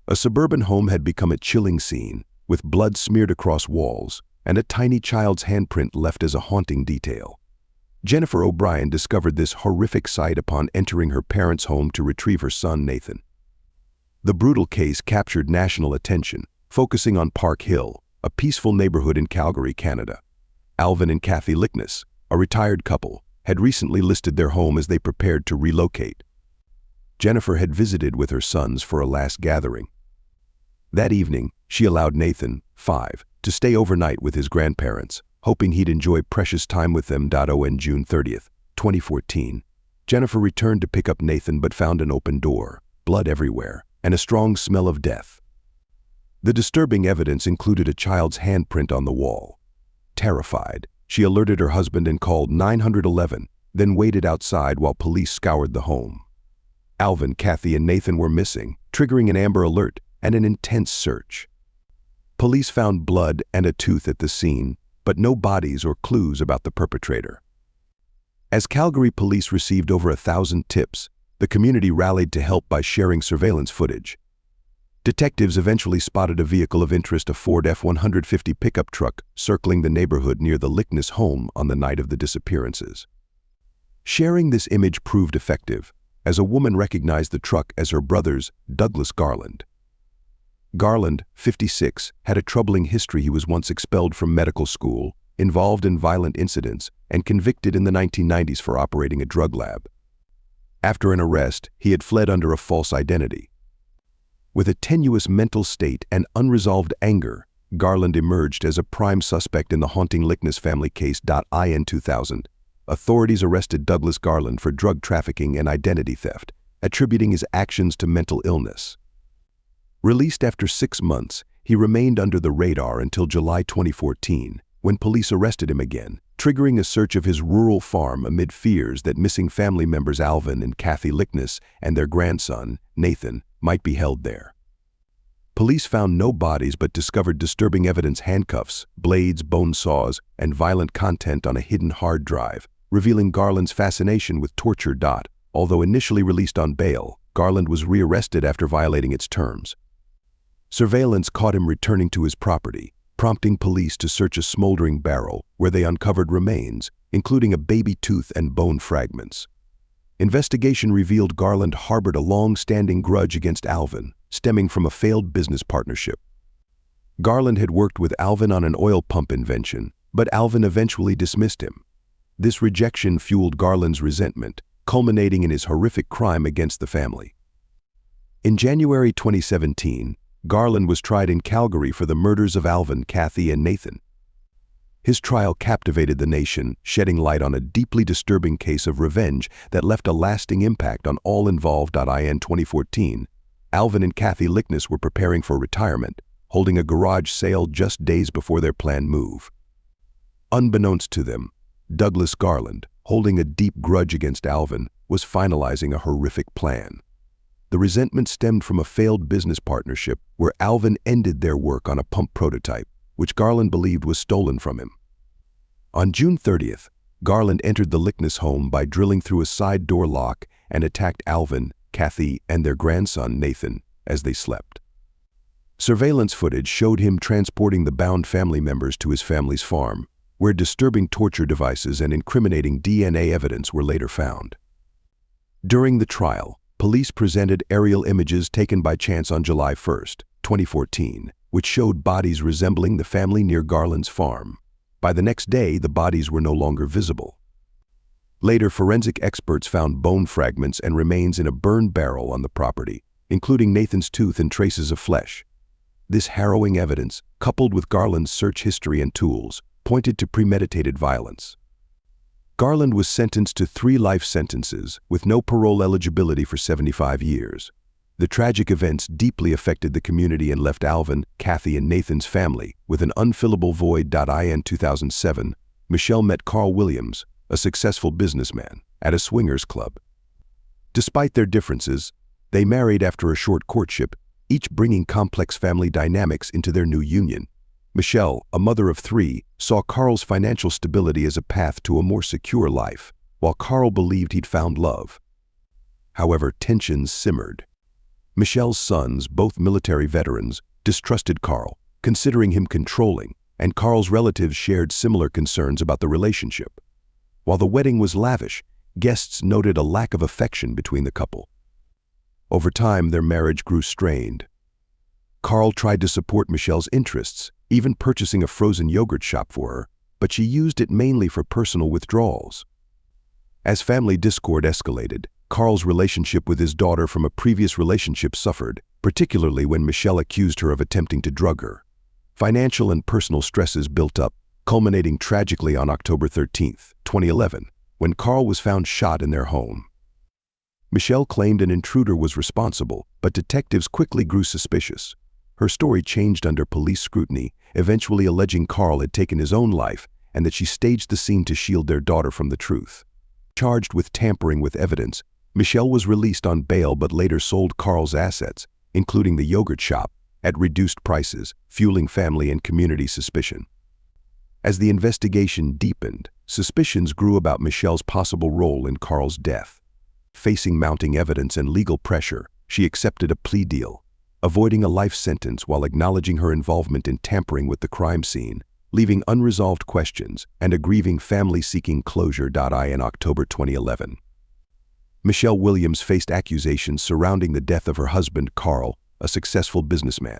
A suburban home had become a chilling scene, with blood smeared across walls and a tiny child's handprint left as a haunting detail. Jennifer O'Brien discovered this horrific sight upon entering her parents' home to retrieve her son, Nathan. The brutal case captured national attention, focusing on Park Hill, a peaceful neighborhood in Calgary, Canada. Alvin and Kathy Lickness, a retired couple, had recently listed their home as they prepared to relocate. Jennifer had visited with her sons for a last gathering. That evening, she allowed Nathan, 5, to stay overnight with his grandparents, hoping he'd enjoy precious time with them. On June 30, 2014, Jennifer returned to pick up Nathan but found an open door, blood everywhere, and a strong smell of death. The disturbing evidence included a child's handprint on the wall. Terrified, she alerted her husband and called 911, then waited outside while police scoured the home. Alvin, Kathy, and Nathan were missing, triggering an Amber Alert and an intense search. Police found blood and a tooth at the scene, but no bodies or clues about the perpetrator. As Calgary police received over 1,000 tips, the community rallied to help by sharing surveillance footage. Detectives eventually spotted a vehicle of interest, a Ford F-150 pickup truck, circling the neighborhood near the Lickness home on the night of the disappearances. Sharing this image proved effective, as a woman recognized the truck as her brother's, Douglas Garland. Garland, 56, had a troubling history. He was once expelled from medical school, involved in violent incidents, and convicted in the 1990s for operating a drug lab. After an arrest, he had fled under a false identity. With a tenuous mental state and unresolved anger, Garland emerged as a prime suspect in the haunting Lickness family case. In 2000, authorities arrested Douglas Garland for drug trafficking and identity theft, attributing his actions to mental illness. Released after 6 months, he remained under the radar until July 2014, when police arrested him again, triggering a search of his rural farm amid fears that missing family members Alvin and Kathy Lickness and their grandson, Nathan, might be held there. Police found no bodies but discovered disturbing evidence: handcuffs, blades, bone saws, and violent content on a hidden hard drive, revealing Garland's fascination with torture. Although initially released on bail, Garland was rearrested after violating its terms. Surveillance caught him returning to his property, prompting police to search a smoldering barrel where they uncovered remains, including a baby tooth and bone fragments. Investigation revealed Garland harbored a long-standing grudge against Alvin, stemming from a failed business partnership. Garland had worked with Alvin on an oil pump invention, but Alvin eventually dismissed him. This rejection fueled Garland's resentment, culminating in his horrific crime against the family. In January 2017, Garland was tried in Calgary for the murders of Alvin, Kathy, and Nathan. His trial captivated the nation, shedding light on a deeply disturbing case of revenge that left a lasting impact on all involved. In 2014, Alvin and Kathy Lickness were preparing for retirement, holding a garage sale just days before their planned move. Unbeknownst to them, Douglas Garland, holding a deep grudge against Alvin, was finalizing a horrific plan. The resentment stemmed from a failed business partnership where Alvin ended their work on a pump prototype, which Garland believed was stolen from him. On June 30th, Garland entered the Lickness home by drilling through a side door lock and attacked Alvin, Kathy, and their grandson, Nathan, as they slept. Surveillance footage showed him transporting the bound family members to his family's farm, where disturbing torture devices and incriminating DNA evidence were later found. During the trial, police presented aerial images taken by chance on July 1, 2014, which showed bodies resembling the family near Garland's farm. By the next day, the bodies were no longer visible. Later, forensic experts found bone fragments and remains in a burned barrel on the property, including Nathan's tooth and traces of flesh. This harrowing evidence, coupled with Garland's search history and tools, pointed to premeditated violence. Garland was sentenced to 3 life sentences, with no parole eligibility for 75 years. The tragic events deeply affected the community and left Alvin, Kathy, and Nathan's family with an unfillable void. In 2007, Michelle met Carl Williams, a successful businessman, at a swingers club. Despite their differences, they married after a short courtship, each bringing complex family dynamics into their new union. Michelle, a mother of 3, saw Carl's financial stability as a path to a more secure life, while Carl believed he'd found love. However, tensions simmered. Michelle's sons, both military veterans, distrusted Carl, considering him controlling, and Carl's relatives shared similar concerns about the relationship. While the wedding was lavish, guests noted a lack of affection between the couple. Over time, their marriage grew strained. Carl tried to support Michelle's interests, even purchasing a frozen yogurt shop for her, but she used it mainly for personal withdrawals. As family discord escalated, Carl's relationship with his daughter from a previous relationship suffered, particularly when Michelle accused her of attempting to drug her. Financial and personal stresses built up, culminating tragically on October 13, 2011, when Carl was found shot in their home. Michelle claimed an intruder was responsible, but detectives quickly grew suspicious. Her story changed under police scrutiny, eventually alleging Carl had taken his own life and that she staged the scene to shield their daughter from the truth. Charged with tampering with evidence, Michelle was released on bail but later sold Carl's assets, including the yogurt shop, at reduced prices, fueling family and community suspicion. As the investigation deepened, suspicions grew about Michelle's possible role in Carl's death. Facing mounting evidence and legal pressure, she accepted a plea deal, avoiding a life sentence while acknowledging her involvement in tampering with the crime scene, leaving unresolved questions and a grieving family seeking closure. In October 2011, Michelle Williams faced accusations surrounding the death of her husband, Carl, a successful businessman.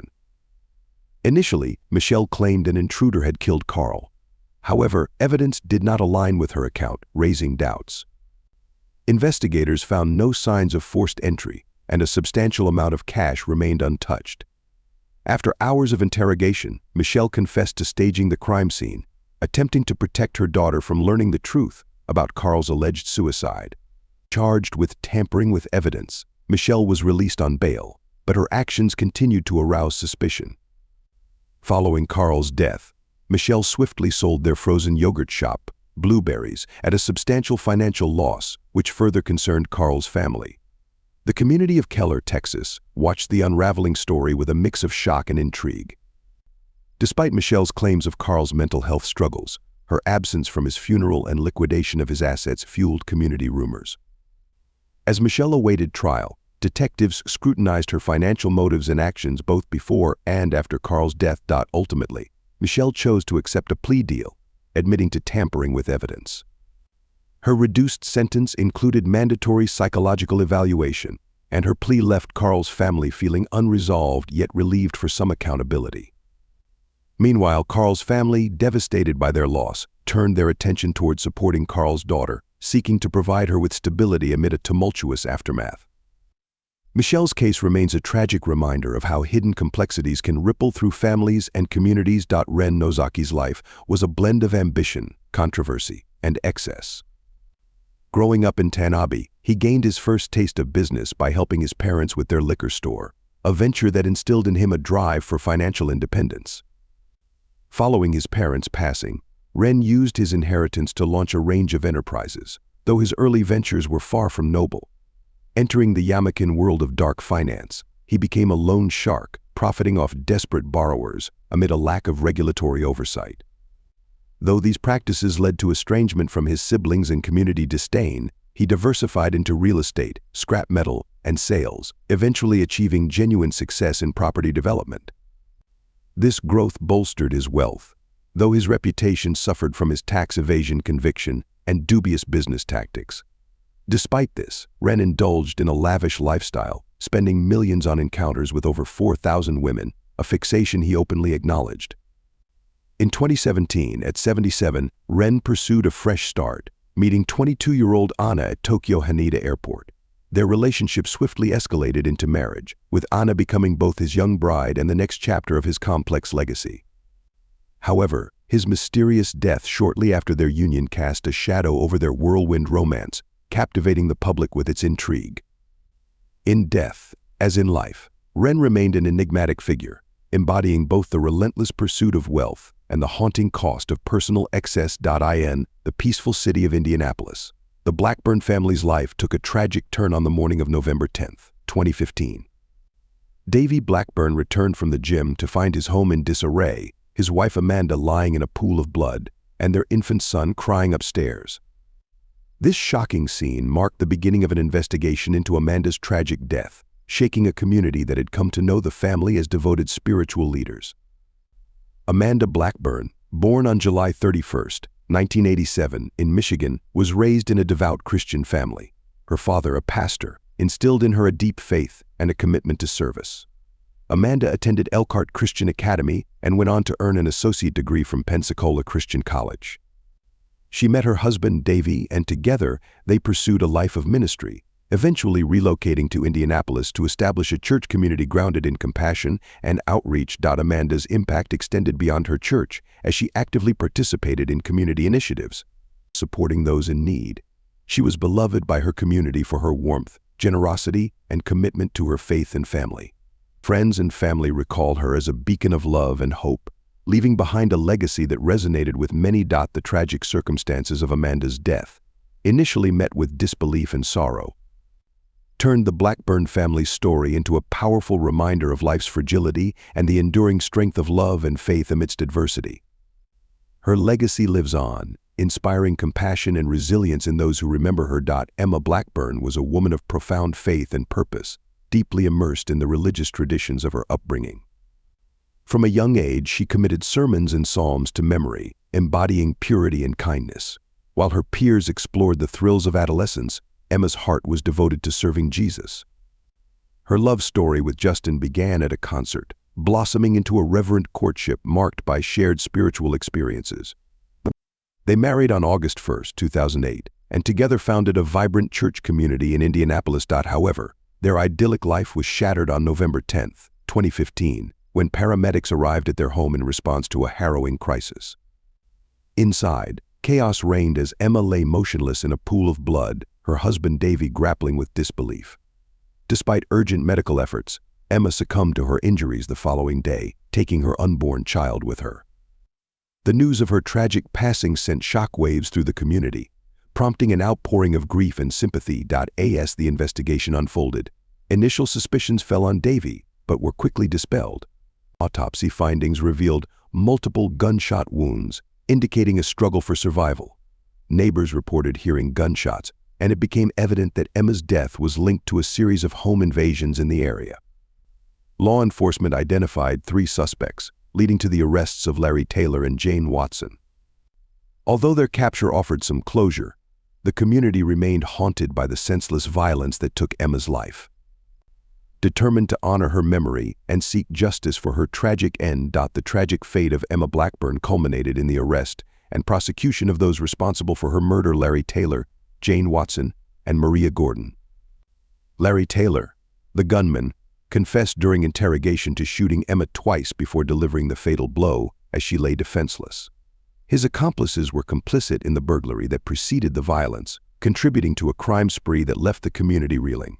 Initially, Michelle claimed an intruder had killed Carl. However, evidence did not align with her account, raising doubts. Investigators found no signs of forced entry, and a substantial amount of cash remained untouched. After hours of interrogation, Michelle confessed to staging the crime scene, attempting to protect her daughter from learning the truth about Carl's alleged suicide. Charged with tampering with evidence, Michelle was released on bail, but her actions continued to arouse suspicion. Following Carl's death, Michelle swiftly sold their frozen yogurt shop, Blueberries, at a substantial financial loss, which further concerned Carl's family. The community of Keller, Texas, watched the unraveling story with a mix of shock and intrigue. Despite Michelle's claims of Carl's mental health struggles, her absence from his funeral and liquidation of his assets fueled community rumors. As Michelle awaited trial, detectives scrutinized her financial motives and actions both before and after Carl's death. Ultimately, Michelle chose to accept a plea deal, admitting to tampering with evidence. Her reduced sentence included mandatory psychological evaluation, and her plea left Carl's family feeling unresolved yet relieved for some accountability. Meanwhile, Carl's family, devastated by their loss, turned their attention toward supporting Carl's daughter, seeking to provide her with stability amid a tumultuous aftermath. Michelle's case remains a tragic reminder of how hidden complexities can ripple through families and communities. Ren Nozaki's life was a blend of ambition, controversy, and excess. Growing up in Tanabe, he gained his first taste of business by helping his parents with their liquor store, a venture that instilled in him a drive for financial independence. Following his parents' passing, Ren used his inheritance to launch a range of enterprises, though his early ventures were far from noble. Entering the Yamakan world of dark finance, he became a loan shark, profiting off desperate borrowers amid a lack of regulatory oversight. Though these practices led to estrangement from his siblings and community disdain, he diversified into real estate, scrap metal, and sales, eventually achieving genuine success in property development. This growth bolstered his wealth, though his reputation suffered from his tax evasion conviction and dubious business tactics. Despite this, Ren indulged in a lavish lifestyle, spending millions on encounters with over 4,000 women, a fixation he openly acknowledged. In 2017, at 77, Ren pursued a fresh start, meeting 22-year-old Anna at Tokyo Haneda Airport. Their relationship swiftly escalated into marriage, with Anna becoming both his young bride and the next chapter of his complex legacy. However, his mysterious death shortly after their union cast a shadow over their whirlwind romance, captivating the public with its intrigue. In death, as in life, Ren remained an enigmatic figure, embodying both the relentless pursuit of wealth and the haunting cost of personal excess. In the peaceful city of Indianapolis, the Blackburn family's life took a tragic turn on the morning of November 10, 2015. Davy Blackburn returned from the gym to find his home in disarray, his wife Amanda lying in a pool of blood, and their infant son crying upstairs. This shocking scene marked the beginning of an investigation into Amanda's tragic death, shaking a community that had come to know the family as devoted spiritual leaders. Amanda Blackburn, born on July 31, 1987, in Michigan, was raised in a devout Christian family. Her father, a pastor, instilled in her a deep faith and a commitment to service. Amanda attended Elkhart Christian Academy and went on to earn an associate degree from Pensacola Christian College. She met her husband, Davey, and together they pursued a life of ministry, eventually relocating to Indianapolis to establish a church community grounded in compassion and outreach. Amanda's impact extended beyond her church as she actively participated in community initiatives, supporting those in need. She was beloved by her community for her warmth, generosity, and commitment to her faith and family. Friends and family recall her as a beacon of love and hope, leaving behind a legacy that resonated with many. The tragic circumstances of Amanda's death, initially met with disbelief and sorrow, turned the Blackburn family's story into a powerful reminder of life's fragility and the enduring strength of love and faith amidst adversity. Her legacy lives on, inspiring compassion and resilience in those who remember her. Emma Blackburn was a woman of profound faith and purpose, deeply immersed in the religious traditions of her upbringing. From a young age, she committed sermons and psalms to memory, embodying purity and kindness. While her peers explored the thrills of adolescence, Emma's heart was devoted to serving Jesus. Her love story with Justin began at a concert, blossoming into a reverent courtship marked by shared spiritual experiences. They married on August 1, 2008, and together founded a vibrant church community in Indianapolis. However, their idyllic life was shattered on November 10, 2015, when paramedics arrived at their home in response to a harrowing crisis. Inside, chaos reigned as Emma lay motionless in a pool of blood, her husband Davey grappling with disbelief. Despite urgent medical efforts, Emma succumbed to her injuries the following day, taking her unborn child with her. The news of her tragic passing sent shockwaves through the community, prompting an outpouring of grief and sympathy. As the investigation unfolded, initial suspicions fell on Davey, but were quickly dispelled. Autopsy findings revealed multiple gunshot wounds, indicating a struggle for survival. Neighbors reported hearing gunshots, and it became evident that Emma's death was linked to a series of home invasions in the area. Law enforcement identified 3 suspects, leading to the arrests of Larry Taylor and Jane Watson. Although their capture offered some closure, the community remained haunted by the senseless violence that took Emma's life. Determined to honor her memory and seek justice for her tragic end, the tragic fate of Emma Blackburn culminated in the arrest and prosecution of those responsible for her murder: Larry Taylor, Jane Watson, and Maria Gordon. Larry Taylor, the gunman, confessed during interrogation to shooting Emma twice before delivering the fatal blow as she lay defenseless. His accomplices were complicit in the burglary that preceded the violence, contributing to a crime spree that left the community reeling.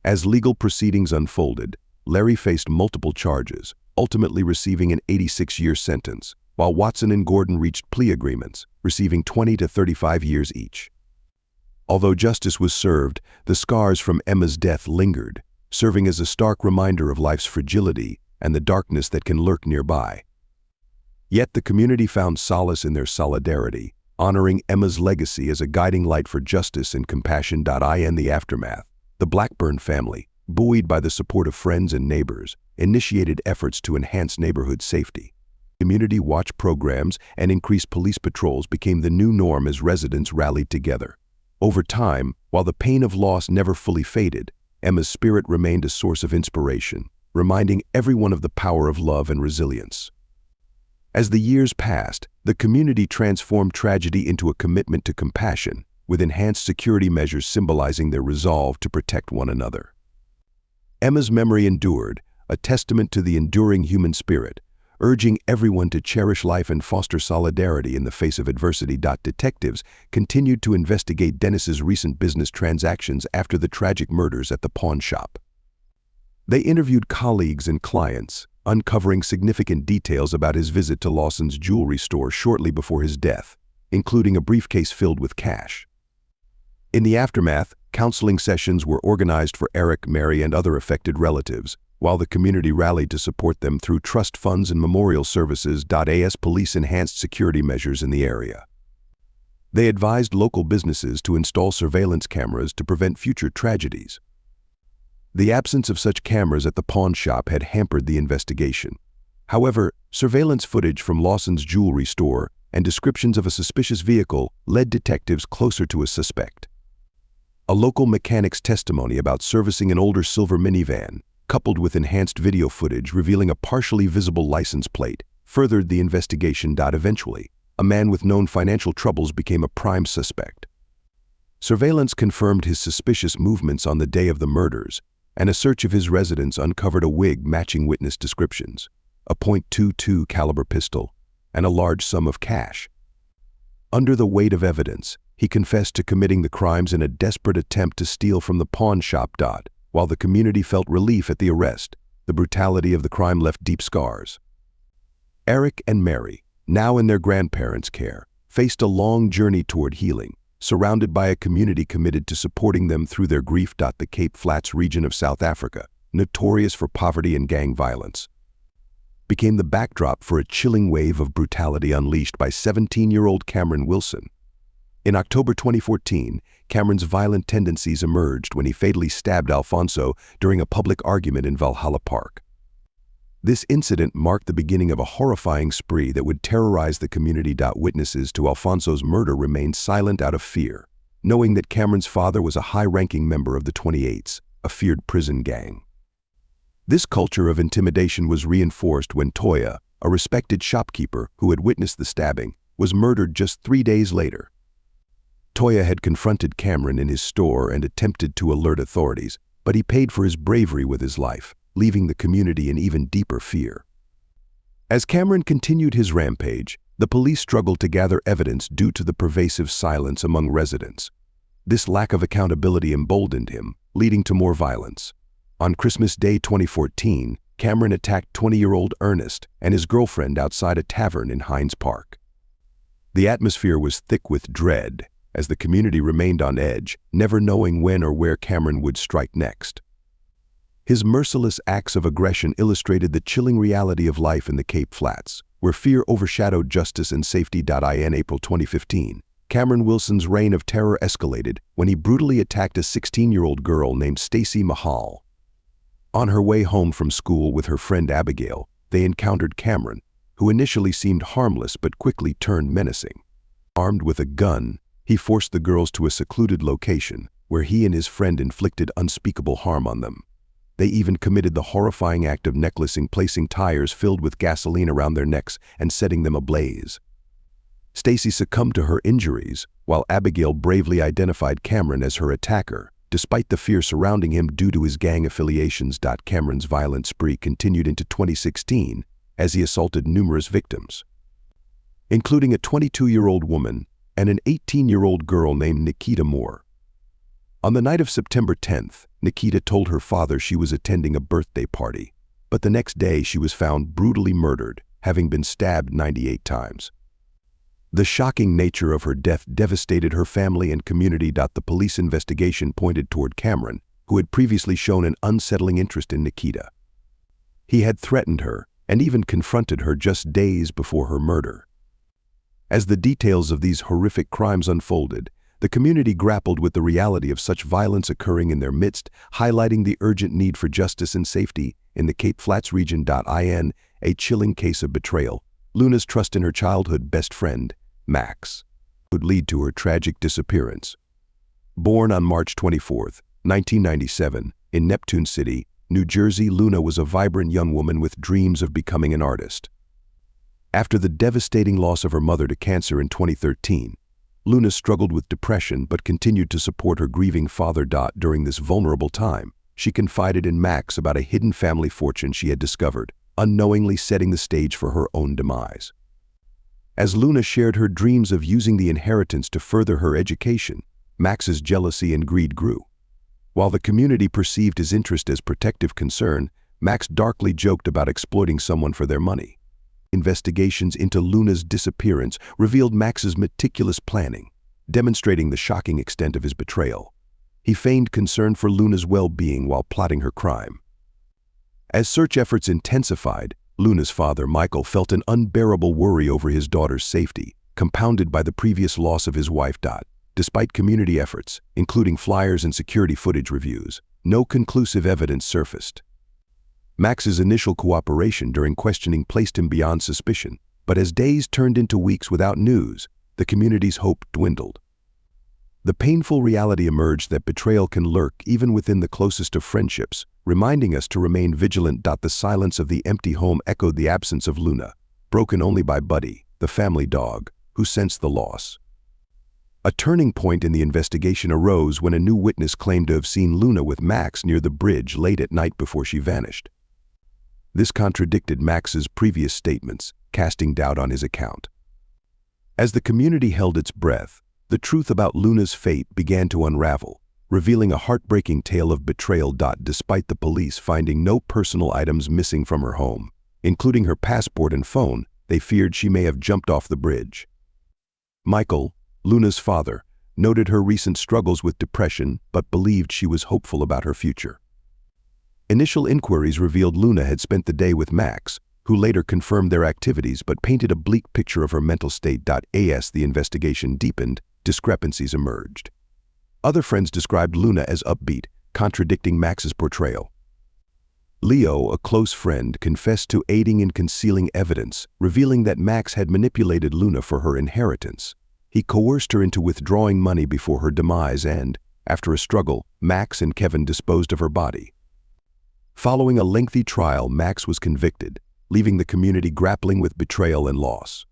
As legal proceedings unfolded, Larry faced multiple charges, ultimately receiving an 86-year sentence, while Watson and Gordon reached plea agreements, receiving 20 to 35 years each. Although justice was served, the scars from Emma's death lingered, serving as a stark reminder of life's fragility and the darkness that can lurk nearby. Yet the community found solace in their solidarity, honoring Emma's legacy as a guiding light for justice and compassion. In the aftermath, the Blackburn family, buoyed by the support of friends and neighbors, initiated efforts to enhance neighborhood safety. Community watch programs and increased police patrols became the new norm as residents rallied together. Over time, while the pain of loss never fully faded, Emma's spirit remained a source of inspiration, reminding everyone of the power of love and resilience. As the years passed, the community transformed tragedy into a commitment to compassion, with enhanced security measures symbolizing their resolve to protect one another. Emma's memory endured, a testament to the enduring human spirit, urging everyone to cherish life and foster solidarity in the face of adversity. Detectives continued to investigate Dennis's recent business transactions after the tragic murders at the pawn shop. They interviewed colleagues and clients, uncovering significant details about his visit to Lawson's jewelry store shortly before his death, including a briefcase filled with cash. In the aftermath, counseling sessions were organized for Eric, Mary, and other affected relatives, while the community rallied to support them through trust funds and memorial services. As police enhanced security measures in the area, they advised local businesses to install surveillance cameras to prevent future tragedies. The absence of such cameras at the pawn shop had hampered the investigation. However, surveillance footage from Lawson's jewelry store and descriptions of a suspicious vehicle led detectives closer to a suspect. A local mechanic's testimony about servicing an older silver minivan, coupled with enhanced video footage revealing a partially visible license plate, furthered the investigation. Eventually, a man with known financial troubles became a prime suspect. Surveillance confirmed his suspicious movements on the day of the murders, and a search of his residence uncovered a wig matching witness descriptions, a .22 caliber pistol, and a large sum of cash. Under the weight of evidence, he confessed to committing the crimes in a desperate attempt to steal from the pawn shop. While the community felt relief at the arrest, the brutality of the crime left deep scars. Eric and Mary, now in their grandparents' care, faced a long journey toward healing, surrounded by a community committed to supporting them through their grief. The Cape Flats region of South Africa, notorious for poverty and gang violence, became the backdrop for a chilling wave of brutality unleashed by 17-year-old Cameron Wilson. In October 2014, Cameron's violent tendencies emerged when he fatally stabbed Alfonso during a public argument in Valhalla Park. This incident marked the beginning of a horrifying spree that would terrorize the community. Witnesses to Alfonso's murder remained silent out of fear, knowing that Cameron's father was a high-ranking member of the 28s, a feared prison gang. This culture of intimidation was reinforced when Toya, a respected shopkeeper who had witnessed the stabbing, was murdered just 3 days later. Toya had confronted Cameron in his store and attempted to alert authorities, but he paid for his bravery with his life, leaving the community in even deeper fear. As Cameron continued his rampage, the police struggled to gather evidence due to the pervasive silence among residents. This lack of accountability emboldened him, leading to more violence. On Christmas Day 2014, Cameron attacked 20-year-old Ernest and his girlfriend outside a tavern in Hines Park. The atmosphere was thick with dread, as the community remained on edge, never knowing when or where Cameron would strike next. His merciless acts of aggression illustrated the chilling reality of life in the Cape Flats, where fear overshadowed justice and safety. In April 2015, Cameron Wilson's reign of terror escalated when he brutally attacked a 16-year-old girl named Stacy Mahal. On her way home from school with her friend Abigail, they encountered Cameron, who initially seemed harmless but quickly turned menacing. Armed with a gun, he forced the girls to a secluded location, where he and his friend inflicted unspeakable harm on them. They even committed the horrifying act of necklacing, placing tires filled with gasoline around their necks and setting them ablaze. Stacy succumbed to her injuries, while Abigail bravely identified Cameron as her attacker, despite the fear surrounding him due to his gang affiliations. Cameron's violent spree continued into 2016 as he assaulted numerous victims, including a 22-year-old woman and an 18-year-old girl named Nikita Moore. On the night of September 10th, Nikita told her father she was attending a birthday party, but the next day she was found brutally murdered, having been stabbed 98 times. The shocking nature of her death devastated her family and community. The police investigation pointed toward Cameron, who had previously shown an unsettling interest in Nikita. He had threatened her and even confronted her just days before her murder. As the details of these horrific crimes unfolded, the community grappled with the reality of such violence occurring in their midst, highlighting the urgent need for justice and safety in the Cape Flats region. In a chilling case of betrayal, Luna's trust in her childhood best friend, Max, would lead to her tragic disappearance. Born on March 24, 1997, in Neptune City, New Jersey, Luna was a vibrant young woman with dreams of becoming an artist. After the devastating loss of her mother to cancer in 2013, Luna struggled with depression but continued to support her grieving father. During this vulnerable time, she confided in Max about a hidden family fortune she had discovered, unknowingly setting the stage for her own demise. As Luna shared her dreams of using the inheritance to further her education, Max's jealousy and greed grew. While the community perceived his interest as protective concern, Max darkly joked about exploiting someone for their money. Investigations into Luna's disappearance revealed Max's meticulous planning, demonstrating the shocking extent of his betrayal. He feigned concern for Luna's well-being while plotting her crime. As search efforts intensified, Luna's father, Michael, felt an unbearable worry over his daughter's safety, compounded by the previous loss of his wife. Despite community efforts, including flyers and security footage reviews, no conclusive evidence surfaced. Max's initial cooperation during questioning placed him beyond suspicion, but as days turned into weeks without news, the community's hope dwindled. The painful reality emerged that betrayal can lurk even within the closest of friendships, reminding us to remain vigilant. The silence of the empty home echoed the absence of Luna, broken only by Buddy, the family dog, who sensed the loss. A turning point in the investigation arose when a new witness claimed to have seen Luna with Max near the bridge late at night before she vanished. This contradicted Max's previous statements, casting doubt on his account. As the community held its breath, the truth about Luna's fate began to unravel, revealing a heartbreaking tale of betrayal. Despite the police finding no personal items missing from her home, including her passport and phone, they feared she may have jumped off the bridge. Michael, Luna's father, noted her recent struggles with depression but believed she was hopeful about her future. Initial inquiries revealed Luna had spent the day with Max, who later confirmed their activities but painted a bleak picture of her mental state. As the investigation deepened, discrepancies emerged. Other friends described Luna as upbeat, contradicting Max's portrayal. Leo, a close friend, confessed to aiding in concealing evidence, revealing that Max had manipulated Luna for her inheritance. He coerced her into withdrawing money before her demise and, after a struggle, Max and Kevin disposed of her body. Following a lengthy trial, Max was convicted, leaving the community grappling with betrayal and loss.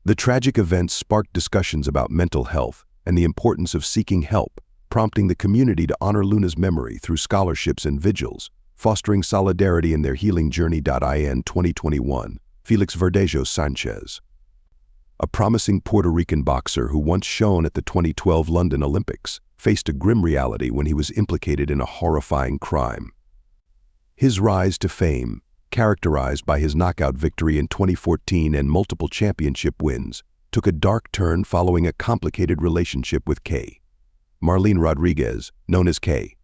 The tragic events sparked discussions about mental health and the importance of seeking help, prompting the community to honor Luna's memory through scholarships and vigils, fostering solidarity in their healing journey. In 2021, Felix Verdejo Sanchez, a promising Puerto Rican boxer who once shone at the 2012 London Olympics, faced a grim reality when he was implicated in a horrifying crime. His rise to fame, characterized by his knockout victory in 2014 and multiple championship wins, took a dark turn following a complicated relationship with Kay. Marlene Rodriguez, known as Kay.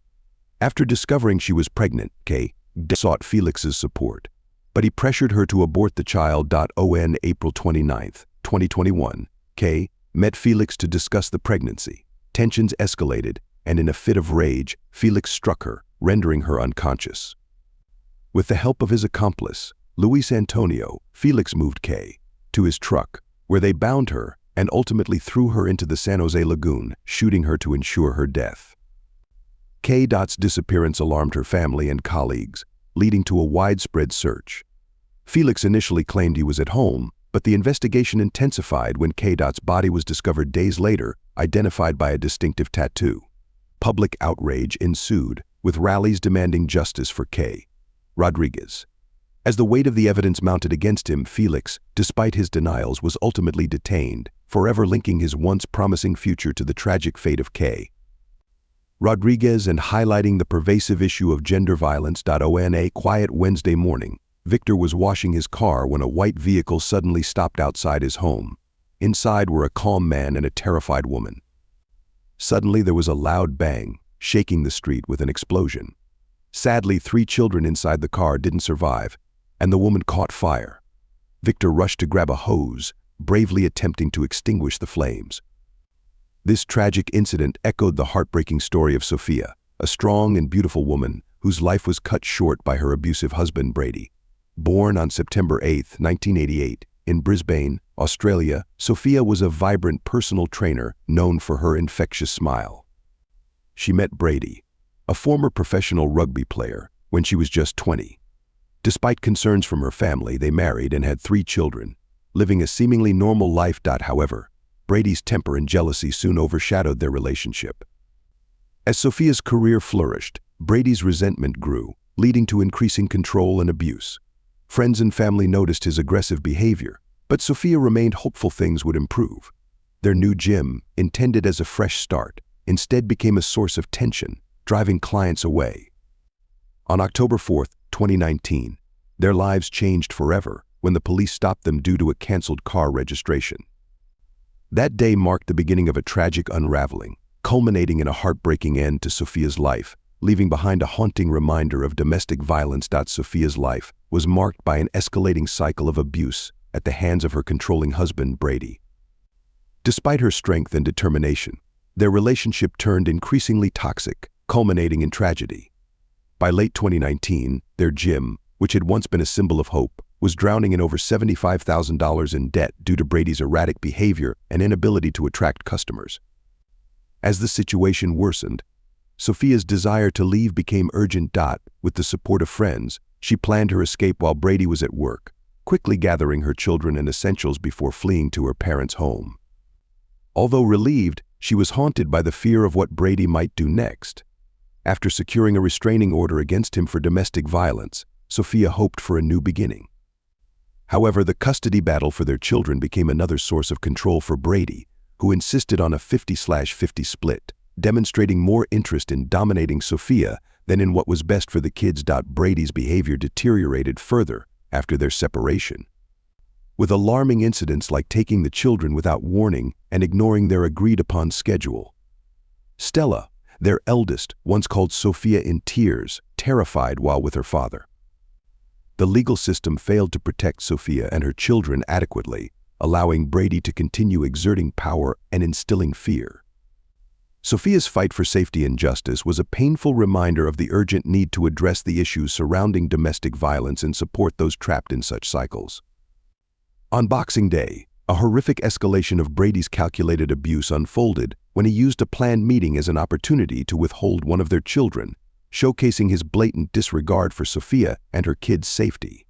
After discovering she was pregnant, Kay sought Felix's support, but he pressured her to abort the child. On April 29, 2021, Kay met Felix to discuss the pregnancy. Tensions escalated, and in a fit of rage, Felix struck her, rendering her unconscious. With the help of his accomplice, Luis Antonio, Felix moved Kay to his truck, where they bound her and ultimately threw her into the San Jose Lagoon, shooting her to ensure her death. Kay's disappearance alarmed her family and colleagues, leading to a widespread search. Felix initially claimed he was at home, but the investigation intensified when Kay's body was discovered days later, identified by a distinctive tattoo. Public outrage ensued, with rallies demanding justice for Kay. Rodriguez. As the weight of the evidence mounted against him, Felix, despite his denials, was ultimately detained, forever linking his once promising future to the tragic fate of Kay. Rodriguez and highlighting the pervasive issue of gender violence. On a quiet Wednesday morning, Victor was washing his car when a white vehicle suddenly stopped outside his home. Inside were a calm man and a terrified woman. Suddenly there was a loud bang, shaking the street with an explosion. Sadly, 3 children inside the car didn't survive, and the woman caught fire. Victor rushed to grab a hose, bravely attempting to extinguish the flames. This tragic incident echoed the heartbreaking story of Sophia, a strong and beautiful woman whose life was cut short by her abusive husband, Brady. Born on September 8, 1988, in Brisbane, Australia, Sophia was a vibrant personal trainer known for her infectious smile. She met Brady, a former professional rugby player, when she was just 20. Despite concerns from her family, they married and had 3 children, living a seemingly normal life. However, Brady's temper and jealousy soon overshadowed their relationship. As Sophia's career flourished, Brady's resentment grew, leading to increasing control and abuse. Friends and family noticed his aggressive behavior, but Sophia remained hopeful things would improve. Their new gym, intended as a fresh start, instead became a source of tension, driving clients away. On October 4, 2019, their lives changed forever when the police stopped them due to a canceled car registration. That day marked the beginning of a tragic unraveling, culminating in a heartbreaking end to Sophia's life, leaving behind a haunting reminder of domestic violence. Sophia's life was marked by an escalating cycle of abuse at the hands of her controlling husband, Brady. Despite her strength and determination, their relationship turned increasingly toxic culminating in tragedy. By late 2019, their gym, which had once been a symbol of hope, was drowning in over $75,000 in debt due to Brady's erratic behavior and inability to attract customers. As the situation worsened, Sophia's desire to leave became urgent. With the support of friends, she planned her escape while Brady was at work, quickly gathering her children and essentials before fleeing to her parents' home. Although relieved, she was haunted by the fear of what Brady might do next. After securing a restraining order against him for domestic violence, Sophia hoped for a new beginning. However, the custody battle for their children became another source of control for Brady, who insisted on a 50/50 split, demonstrating more interest in dominating Sophia than in what was best for the kids. Brady's behavior deteriorated further after their separation, with alarming incidents like taking the children without warning and ignoring their agreed-upon schedule. Stella, their eldest, once called Sophia in tears, terrified while with her father. The legal system failed to protect Sophia and her children adequately, allowing Brady to continue exerting power and instilling fear. Sophia's fight for safety and justice was a painful reminder of the urgent need to address the issues surrounding domestic violence and support those trapped in such cycles. On Boxing Day, a horrific escalation of Brady's calculated abuse unfolded when he used a planned meeting as an opportunity to withhold one of their children, showcasing his blatant disregard for Sophia and her kids' safety.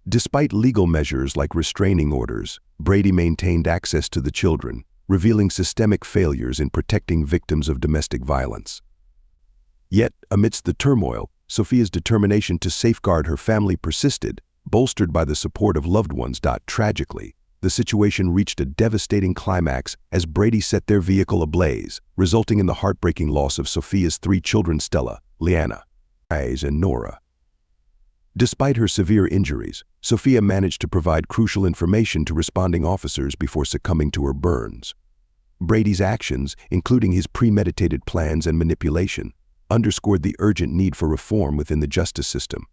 Despite legal measures like restraining orders, Brady maintained access to the children, revealing systemic failures in protecting victims of domestic violence. Yet, amidst the turmoil, Sophia's determination to safeguard her family persisted, bolstered by the support of loved ones. Tragically, the situation reached a devastating climax as Brady set their vehicle ablaze, resulting in the heartbreaking loss of Sophia's 3 children: Stella, Leanna, and Nora. Despite her severe injuries, Sophia managed to provide crucial information to responding officers before succumbing to her burns. Brady's actions, including his premeditated plans and manipulation, underscored the urgent need for reform within the justice system.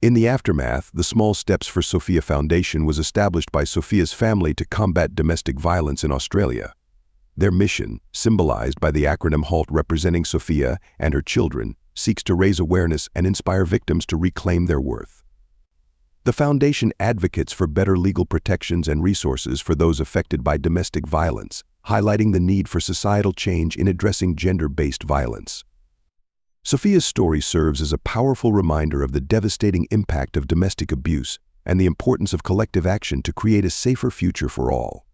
In the aftermath, the Small Steps for Sophia Foundation was established by Sophia's family to combat domestic violence in Australia. Their mission, symbolized by the acronym HALT representing Sophia and her children, seeks to raise awareness and inspire victims to reclaim their worth. The foundation advocates for better legal protections and resources for those affected by domestic violence, highlighting the need for societal change in addressing gender-based violence. Sophia's story serves as a powerful reminder of the devastating impact of domestic abuse and the importance of collective action to create a safer future for all.